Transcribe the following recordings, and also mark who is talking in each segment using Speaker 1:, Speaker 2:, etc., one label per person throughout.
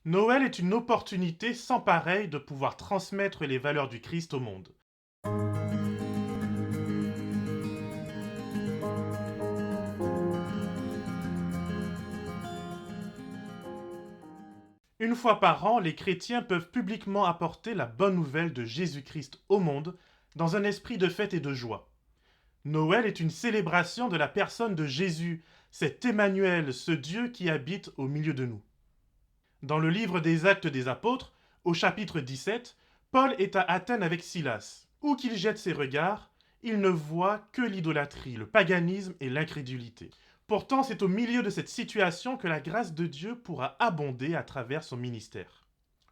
Speaker 1: Noël est une opportunité sans pareille de pouvoir transmettre les valeurs du Christ au monde. Une fois par an, les chrétiens peuvent publiquement apporter la bonne nouvelle de Jésus-Christ au monde dans un esprit de fête et de joie. Noël est une célébration de la personne de Jésus, cet Emmanuel, ce Dieu qui habite au milieu de nous. Dans le livre des Actes des Apôtres, au chapitre 17, Paul est à Athènes avec Silas. Où qu'il jette ses regards, il ne voit que l'idolâtrie, le paganisme et l'incrédulité. Pourtant, c'est au milieu de cette situation que la grâce de Dieu pourra abonder à travers son ministère.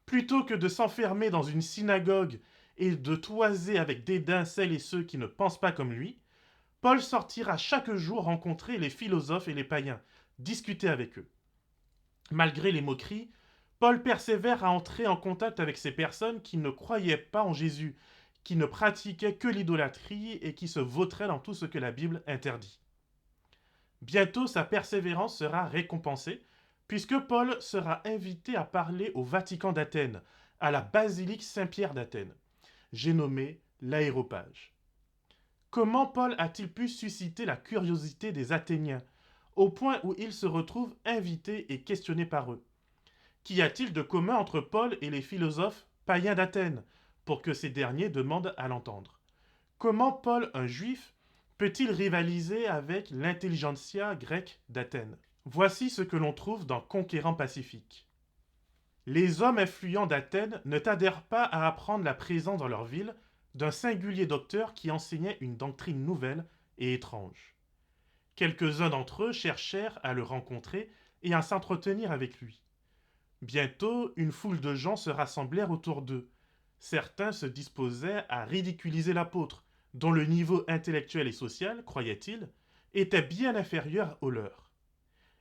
Speaker 1: Plutôt que de s'enfermer dans une synagogue et de toiser avec dédain celles et ceux qui ne pensent pas comme lui, Paul sortira chaque jour rencontrer les philosophes et les païens, discuter avec eux. Malgré les moqueries, Paul persévère à entrer en contact avec ces personnes qui ne croyaient pas en Jésus, qui ne pratiquaient que l'idolâtrie et qui se vautraient dans tout ce que la Bible interdit. Bientôt, sa persévérance sera récompensée, puisque Paul sera invité à parler au Vatican d'Athènes, à la basilique Saint-Pierre d'Athènes. J'ai nommé l'Aéropage. Comment Paul a-t-il pu susciter la curiosité des Athéniens, au point où il se retrouve invité et questionné par eux? Qu'y a-t-il de commun entre Paul et les philosophes païens d'Athènes, pour que ces derniers demandent à l'entendre? Comment Paul, un juif, peut-il rivaliser avec l'intelligentsia grecque d'Athènes? Voici ce que l'on trouve dans Conquérant Pacifique. Les hommes influents d'Athènes ne tardèrent pas à apprendre la présence dans leur ville d'un singulier docteur qui enseignait une doctrine nouvelle et étrange. Quelques-uns d'entre eux cherchèrent à le rencontrer et à s'entretenir avec lui. Bientôt, une foule de gens se rassemblèrent autour d'eux. Certains se disposaient à ridiculiser l'apôtre, dont le niveau intellectuel et social, croyait-il, était bien inférieur au leur.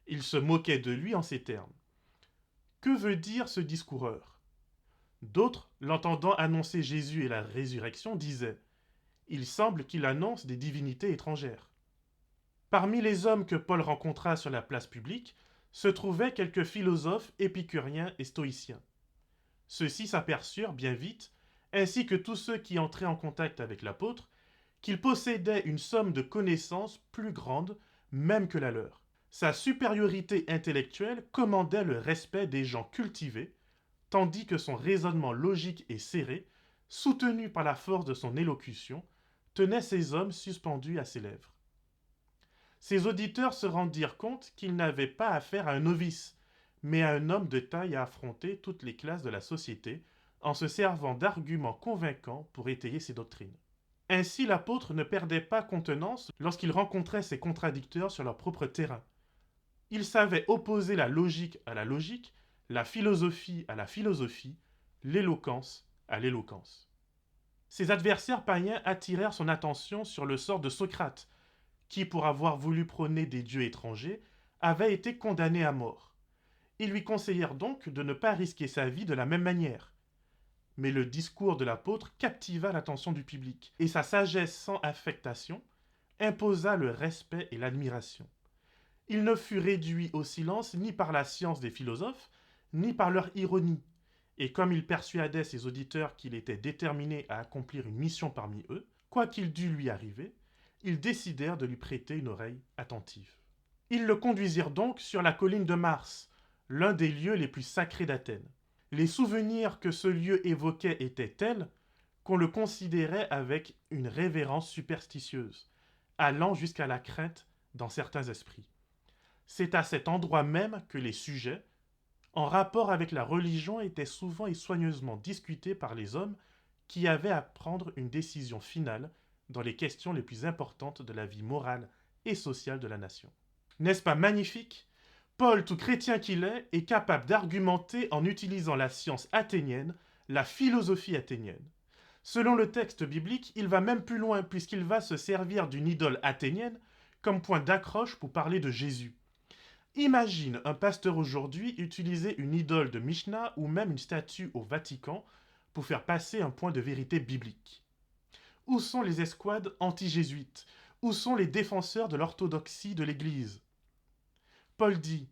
Speaker 1: Ils se moquaient de lui en ces termes. Que veut dire ce discoureur? D'autres, l'entendant annoncer Jésus et la résurrection, disaient: il semble qu'il annonce des divinités étrangères. Parmi les hommes que Paul rencontra sur la place publique, se trouvaient quelques philosophes épicuriens et stoïciens. Ceux-ci s'aperçurent bien vite, ainsi que tous ceux qui entraient en contact avec l'apôtre, qu'il possédait une somme de connaissances plus grande même que la leur. Sa supériorité intellectuelle commandait le respect des gens cultivés, tandis que son raisonnement logique et serré, soutenu par la force de son élocution, tenait ces hommes suspendus à ses lèvres. Ses auditeurs se rendirent compte qu'ils n'avaient pas affaire à un novice, mais à un homme de taille à affronter toutes les classes de la société, en se servant d'arguments convaincants pour étayer ses doctrines. Ainsi, l'apôtre ne perdait pas contenance lorsqu'il rencontrait ses contradicteurs sur leur propre terrain. Il savait opposer la logique à la logique, la philosophie à la philosophie, l'éloquence à l'éloquence. Ses adversaires païens attirèrent son attention sur le sort de Socrate, qui, pour avoir voulu prôner des dieux étrangers, avait été condamné à mort. Ils lui conseillèrent donc de ne pas risquer sa vie de la même manière. Mais le discours de l'apôtre captiva l'attention du public, et sa sagesse sans affectation imposa le respect et l'admiration. Il ne fut réduit au silence ni par la science des philosophes, ni par leur ironie, et comme il persuadait ses auditeurs qu'il était déterminé à accomplir une mission parmi eux, quoi qu'il dût lui arriver, ils décidèrent de lui prêter une oreille attentive. Ils le conduisirent donc sur la colline de Mars, l'un des lieux les plus sacrés d'Athènes. Les souvenirs que ce lieu évoquait étaient tels qu'on le considérait avec une révérence superstitieuse, allant jusqu'à la crainte dans certains esprits. C'est à cet endroit même que les sujets, en rapport avec la religion, étaient souvent et soigneusement discutés par les hommes qui avaient à prendre une décision finale dans les questions les plus importantes de la vie morale et sociale de la nation. N'est-ce pas magnifique? Paul, tout chrétien qu'il est capable d'argumenter en utilisant la science athénienne, la philosophie athénienne. Selon le texte biblique, il va même plus loin puisqu'il va se servir d'une idole athénienne comme point d'accroche pour parler de Jésus. Imagine un pasteur aujourd'hui utiliser une idole de Mishnah ou même une statue au Vatican pour faire passer un point de vérité biblique. Où sont les escouades anti-jésuites? Où sont les défenseurs de l'orthodoxie de l'Église? Paul dit: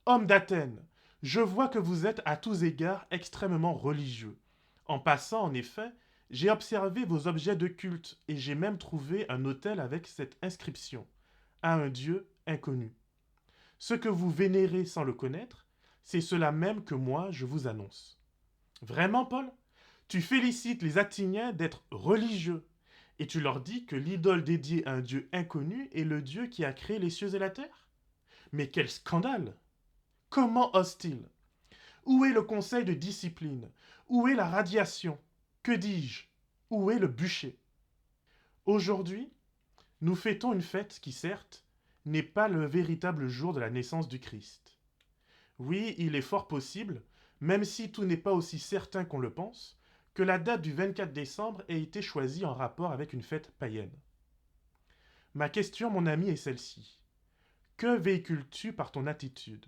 Speaker 1: hommes d'Athènes, Je vois que vous êtes à tous égards extrêmement religieux. En passant, en effet, j'ai observé vos objets de culte et j'ai même trouvé un autel avec cette inscription: à un Dieu inconnu. Ce que vous vénérez sans le connaître, c'est cela même que moi je vous annonce. Vraiment, Paul? Tu félicites les Athéniens d'être religieux et tu leur dis que l'idole dédiée à un Dieu inconnu est le Dieu qui a créé les cieux et la terre? Mais quel scandale! Comment ose-t-il? Où est le conseil de discipline? Où est la radiation? Que dis-je? Où est le bûcher? Aujourd'hui, nous fêtons une fête qui, certes, n'est pas le véritable jour de la naissance du Christ. Oui, il est fort possible, même si tout n'est pas aussi certain qu'on le pense, que la date du 24 décembre ait été choisie en rapport avec une fête païenne. Ma question, mon ami, est celle-ci. Que véhicules-tu par ton attitude?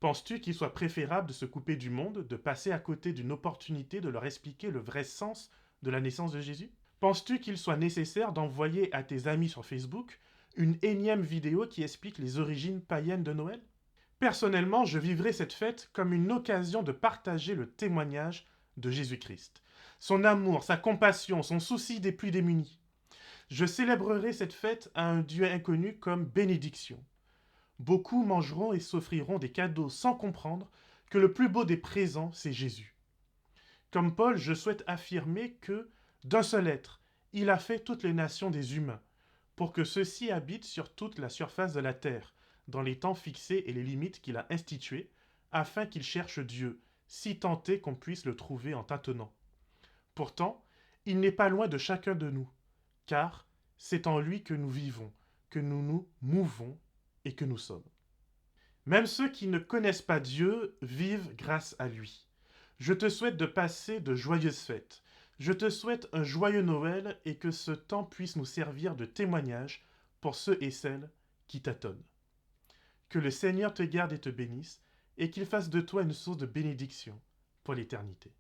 Speaker 1: Penses-tu qu'il soit préférable de se couper du monde, de passer à côté d'une opportunité de leur expliquer le vrai sens de la naissance de Jésus? Penses-tu qu'il soit nécessaire d'envoyer à tes amis sur Facebook une énième vidéo qui explique les origines païennes de Noël? Personnellement, je vivrai cette fête comme une occasion de partager le témoignage de Jésus-Christ. Son amour, sa compassion, son souci des plus démunis. Je célébrerai cette fête à un Dieu inconnu comme bénédiction. Beaucoup mangeront et s'offriront des cadeaux sans comprendre que le plus beau des présents, c'est Jésus. Comme Paul, je souhaite affirmer que, d'un seul être, il a fait toutes les nations des humains, pour que ceux-ci habitent sur toute la surface de la terre, dans les temps fixés et les limites qu'il a institués, afin qu'ils cherchent Dieu, si tant est qu'on puisse le trouver en tâtonnant. Pourtant, il n'est pas loin de chacun de nous, car c'est en lui que nous vivons, que nous nous mouvons et que nous sommes. Même ceux qui ne connaissent pas Dieu vivent grâce à lui. Je te souhaite de passer de joyeuses fêtes. Je te souhaite un joyeux Noël et que ce temps puisse nous servir de témoignage pour ceux et celles qui tâtonnent. Que le Seigneur te garde et te bénisse et qu'il fasse de toi une source de bénédiction pour l'éternité.